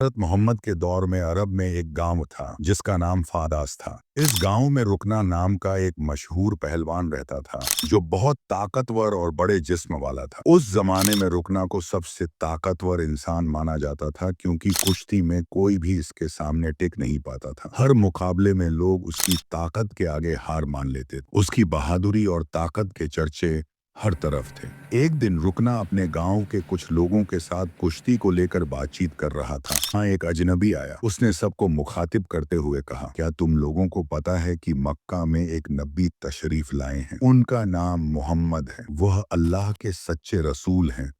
हज़रत मोहम्मद के दौर में अरब में एक गांव था जिसका नाम फादास था। इस गांव में रुकना नाम का एक मशहूर पहलवान रहता था जो बहुत ताकतवर और बड़े जिस्म वाला था। उस जमाने में रुकना को सबसे ताकतवर इंसान माना जाता था क्योंकि कुश्ती में कोई भी इसके सामने टिक नहीं पाता था। हर मुकाबले में लोग उसकी ताकत के आगे हार मान लेते थे। उसकी बहादुरी और ताकत के चर्चे हर तरफ थे। एक दिन रुकना अपने गांव के कुछ लोगों के साथ कुश्ती को लेकर बातचीत कर रहा था। हाँ, एक अजनबी आया। उसने सबको मुखातिब करते हुए कहा, क्या तुम लोगों को पता है कि मक्का में एक नबी तशरीफ लाए हैं? उनका नाम मोहम्मद है। वह अल्लाह के सच्चे रसूल हैं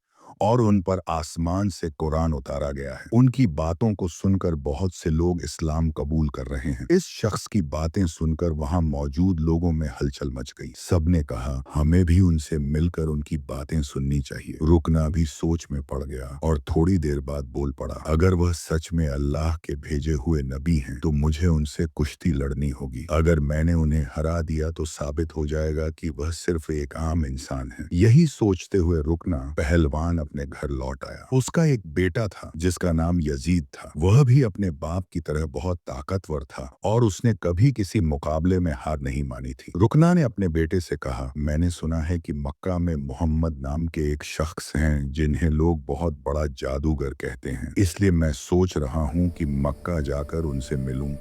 और उन पर आसमान से कुरान उतारा गया है। उनकी बातों को सुनकर बहुत से लोग इस्लाम कबूल कर रहे हैं। इस शख्स की बातें सुनकर वहां मौजूद लोगों में हलचल मच गई। सबने कहा, हमें भी उनसे मिलकर उनकी बातें सुननी चाहिए। रुकना भी सोच में पड़ गया और थोड़ी देर बाद बोल पड़ा, अगर वह सच में अल्लाह के भेजे हुए नबी हैं तो मुझे उनसे कुश्ती लड़नी होगी। अगर मैंने उन्हें हरा दिया तो साबित हो जाएगा कि वह सिर्फ एक आम इंसान है। यही सोचते हुए रुकना पहलवान अपने घर लौट आया। उसका एक बेटा था जिसका नाम यजीद था। वह भी अपने बाप की तरह बहुत ताकतवर था और उसने कभी किसी मुकाबले में हार नहीं मानी थी। रुकना ने अपने बेटे से कहा, मैंने सुना है कि मक्का में मोहम्मद नाम के एक शख्स हैं जिन्हें लोग बहुत बड़ा जादूगर कहते हैं। इसलिए मैं सोच रहा हूँ कि मक्का जाकर उनसे मिलूं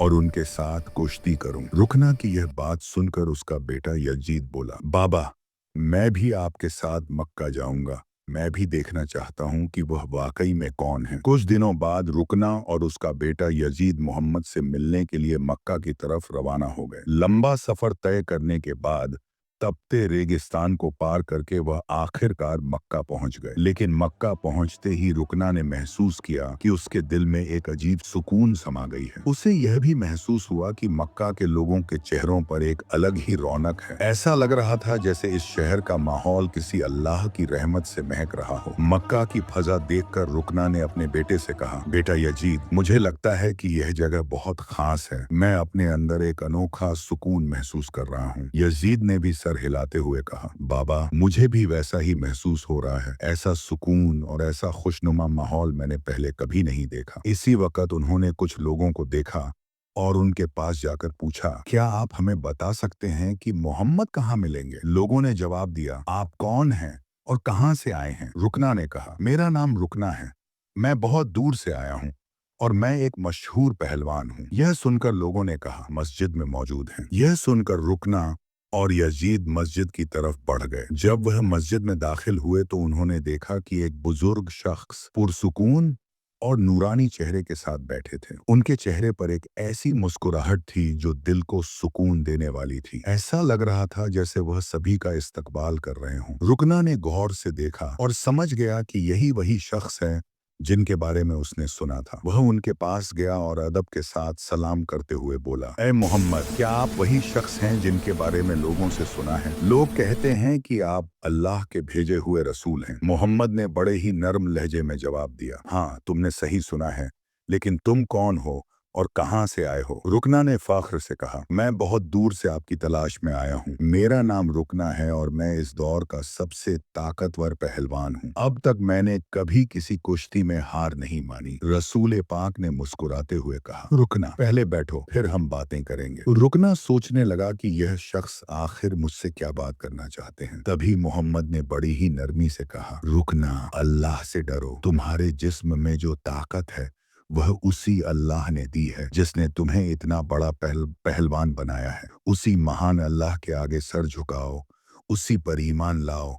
और उनके साथ कुश्ती करूं। रुकना की यह बात सुनकर उसका बेटा यजीद बोला, बाबा, मैं भी आपके साथ मक्का जाऊंगा। मैं भी देखना चाहता हूं कि वह वाकई में कौन है। कुछ दिनों बाद रुकना और उसका बेटा यजीद मोहम्मद से मिलने के लिए मक्का की तरफ रवाना हो गए। लंबा सफर तय करने के बाद तपते रेगिस्तान को पार करके वह आखिरकार मक्का पहुंच गए। लेकिन मक्का पहुंचते ही रुकना ने महसूस किया कि उसके दिल में एक अजीब सुकून समा गई है। उसे यह भी महसूस हुआ कि मक्का के लोगों के चेहरों पर एक अलग ही रौनक है। ऐसा लग रहा था जैसे इस शहर का माहौल किसी अल्लाह की रहमत से महक रहा हो। मक्का की फजा देखकर रुकना ने अपने बेटे से कहा, बेटा यजीद, मुझे लगता है कि यह जगह बहुत खास है। मैं अपने अंदर एक अनोखा सुकून महसूस कर रहा हूँ। यजीद ने भी सर हिलाते हुए कहा, बाबा, मुझे भी वैसा ही महसूस हो रहा है। ऐसा सुकून और ऐसा खुशनुमा माहौल मैंने पहले कभी नहीं देखा। इसी वक्त उन्होंने कुछ लोगों को देखा और उनके पास जाकर पूछा, क्या आप हमें बता सकते हैं कि मोहम्मद कहाँ मिलेंगे? लोगों ने जवाब दिया, आप कौन हैं और कहाँ से आए हैं? रुकना ने कहा, मेरा नाम रुकना है। मैं बहुत दूर से आया हूँ और मैं एक मशहूर पहलवान हूँ। यह सुनकर लोगों ने कहा, मस्जिद में मौजूद हैं। यह सुनकर रुकना और यजीद मस्जिद की तरफ बढ़ गए। जब वह मस्जिद में दाखिल हुए तो उन्होंने देखा कि एक बुजुर्ग शख्स पुरसुकून और नूरानी चेहरे के साथ बैठे थे। उनके चेहरे पर एक ऐसी मुस्कुराहट थी जो दिल को सुकून देने वाली थी। ऐसा लग रहा था जैसे वह सभी का इस्तकबाल कर रहे हों। रुकना ने गौर से देखा और समझ गया कि यही वही शख्स है जिनके बारे में उसने सुना था। वह उनके पास गया और अदब के साथ सलाम करते हुए बोला, ए मोहम्मद, क्या आप वही शख्स हैं जिनके बारे में लोगों से सुना है? लोग कहते हैं कि आप अल्लाह के भेजे हुए रसूल हैं। मोहम्मद ने बड़े ही नर्म लहजे में जवाब दिया, हाँ, तुमने सही सुना है, लेकिन तुम कौन हो और कहां से आए हो? रुकना ने फख्र से कहा, मैं बहुत दूर से आपकी तलाश में आया हूं। मेरा नाम रुकना है और मैं इस दौर का सबसे ताकतवर पहलवान हूं। अब तक मैंने कभी किसी कुश्ती में हार नहीं मानी। रसूल पाक ने मुस्कुराते हुए कहा, रुकना, पहले बैठो, फिर हम बातें करेंगे। रुकना सोचने लगा कि यह शख्स आखिर मुझसे क्या बात करना चाहते हैं। तभी मोहम्मद ने बड़ी ही नरमी से कहा, रुकना, अल्लाह से डरो। तुम्हारे जिस्म में जो ताकत है वह उसी अल्लाह ने दी है जिसने तुम्हें इतना बड़ा पहलवान बनाया है। उसी महान अल्लाह के आगे सर झुकाओ, उसी पर ईमान लाओ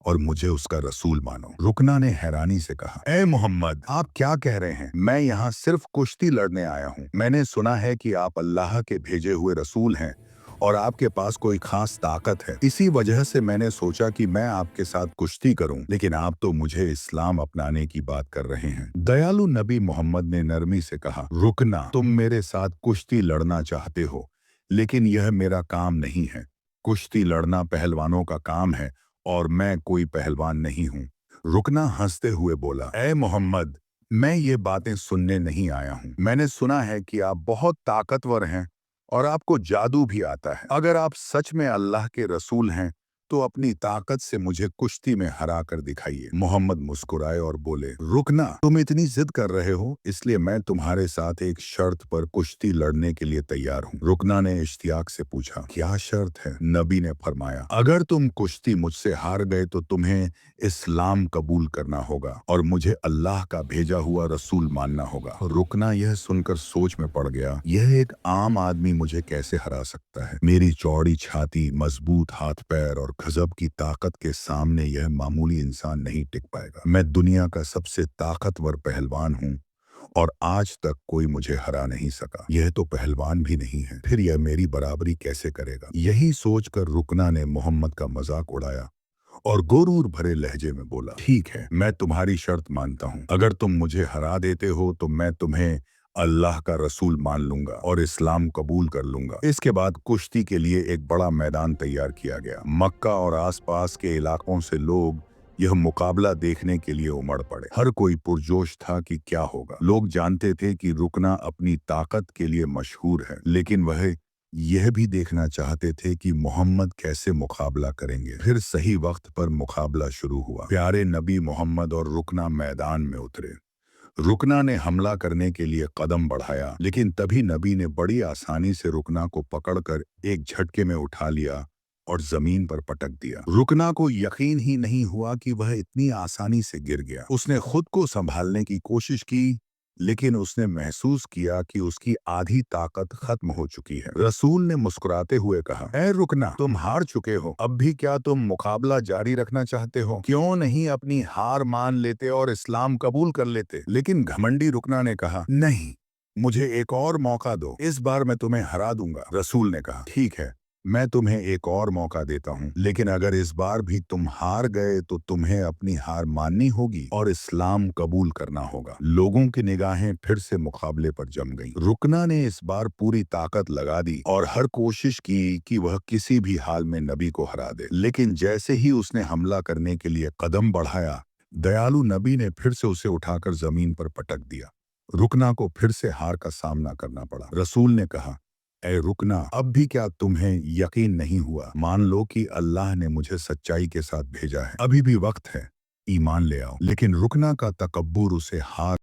और मुझे उसका रसूल मानो। रुकना ने हैरानी से कहा, ए मोहम्मद, आप क्या कह रहे हैं? मैं यहाँ सिर्फ कुश्ती लड़ने आया हूँ। मैंने सुना है कि आप अल्लाह के भेजे हुए रसूल हैं और आपके पास कोई खास ताकत है। इसी वजह से मैंने सोचा कि मैं आपके साथ कुश्ती करूं, लेकिन आप तो मुझे इस्लाम अपनाने की बात कर रहे हैं। दयालु नबी मोहम्मद ने नरमी से कहा, रुकना, तुम मेरे साथ कुश्ती लड़ना चाहते हो, लेकिन यह मेरा काम नहीं है। कुश्ती लड़ना पहलवानों का काम है और मैं कोई पहलवान नहीं हूँ। रुकना हंसते हुए बोला, ए मोहम्मद, मैं ये बातें सुनने नहीं आया हूँ। मैंने सुना है कि आप बहुत ताकतवर हैं और आपको जादू भी आता है। अगर आप सच में अल्लाह के रसूल हैं तो अपनी ताकत से मुझे कुश्ती में हरा कर दिखाइए। मोहम्मद मुस्कुराए और बोले, रुकना, तुम इतनी जिद कर रहे हो, इसलिए मैं तुम्हारे साथ एक शर्त पर कुश्ती लड़ने के लिए तैयार हूँ। रुकना ने इश्तियाक से पूछा, क्या शर्त है? नबी ने फरमाया, अगर तुम कुश्ती मुझसे हार गए तो तुम्हें इस्लाम कबूल करना होगा और मुझे अल्लाह का भेजा हुआ रसूल मानना होगा। रुकना यह सुनकर सोच में पड़ गया, यह एक आम आदमी मुझे कैसे हरा सकता है? मेरी चौड़ी छाती, मजबूत हाथ पैर और गजब की ताकत के सामने यह मामूली इंसान नहीं टिक पाएगा। मैं दुनिया का सबसे ताकतवर पहलवान हूँ और आज तक कोई मुझे हरा नहीं सका। यह तो पहलवान भी नहीं है, फिर यह मेरी बराबरी कैसे करेगा? यही सोचकर रुकना ने मोहम्मद का मजाक उड़ाया और गुरूर भरे लहजे में बोला, ठीक है, मैं तुम्हारी शर्त मानता हूँ। अगर तुम मुझे हरा देते हो तो मैं तुम्हें अल्लाह का रसूल मान लूंगा और इस्लाम कबूल कर लूंगा। इसके बाद कुश्ती के लिए एक बड़ा मैदान तैयार किया गया। मक्का और आसपास के इलाकों से लोग यह मुकाबला देखने के लिए उमड़ पड़े। हर कोई पुरजोश था कि क्या होगा। लोग जानते थे कि रुकना अपनी ताकत के लिए मशहूर है, लेकिन वह यह भी देखना चाहते थे कि मोहम्मद कैसे मुकाबला करेंगे। फिर सही वक्त पर मुकाबला शुरू हुआ। प्यारे नबी मोहम्मद और रुकना मैदान में उतरे। रुकना ने हमला करने के लिए कदम बढ़ाया, लेकिन तभी नबी ने बड़ी आसानी से रुकना को पकड़कर एक झटके में उठा लिया और जमीन पर पटक दिया। रुकना को यकीन ही नहीं हुआ कि वह इतनी आसानी से गिर गया। उसने खुद को संभालने की कोशिश की, लेकिन उसने महसूस किया कि उसकी आधी ताकत खत्म हो चुकी है। रसूल ने मुस्कुराते हुए कहा, ऐ रुकना, तुम हार चुके हो। अब भी क्या तुम मुकाबला जारी रखना चाहते हो? क्यों नहीं अपनी हार मान लेते और इस्लाम कबूल कर लेते? लेकिन घमंडी रुकना ने कहा, नहीं, मुझे एक और मौका दो, इस बार मैं तुम्हें हरा दूंगा। रसूल ने कहा, ठीक है, मैं तुम्हें एक और मौका देता हूँ, लेकिन अगर इस बार भी तुम हार गए तो तुम्हें अपनी हार माननी होगी और इस्लाम कबूल करना होगा। लोगों की निगाहें फिर से मुकाबले पर जम गईं। रुकना ने इस बार पूरी ताकत लगा दी और हर कोशिश की कि वह किसी भी हाल में नबी को हरा दे। लेकिन जैसे ही उसने हमला करने के लिए कदम बढ़ाया, दयालु नबी ने फिर से उसे उठाकर जमीन पर पटक दिया। रुकना को फिर से हार का सामना करना पड़ा। रसूल ने कहा, ऐ रुकना, अब भी क्या तुम्हें यकीन नहीं हुआ? मान लो कि अल्लाह ने मुझे सच्चाई के साथ भेजा है। अभी भी वक्त है, ईमान ले आओ। लेकिन रुकना का तकब्बुर उसे हार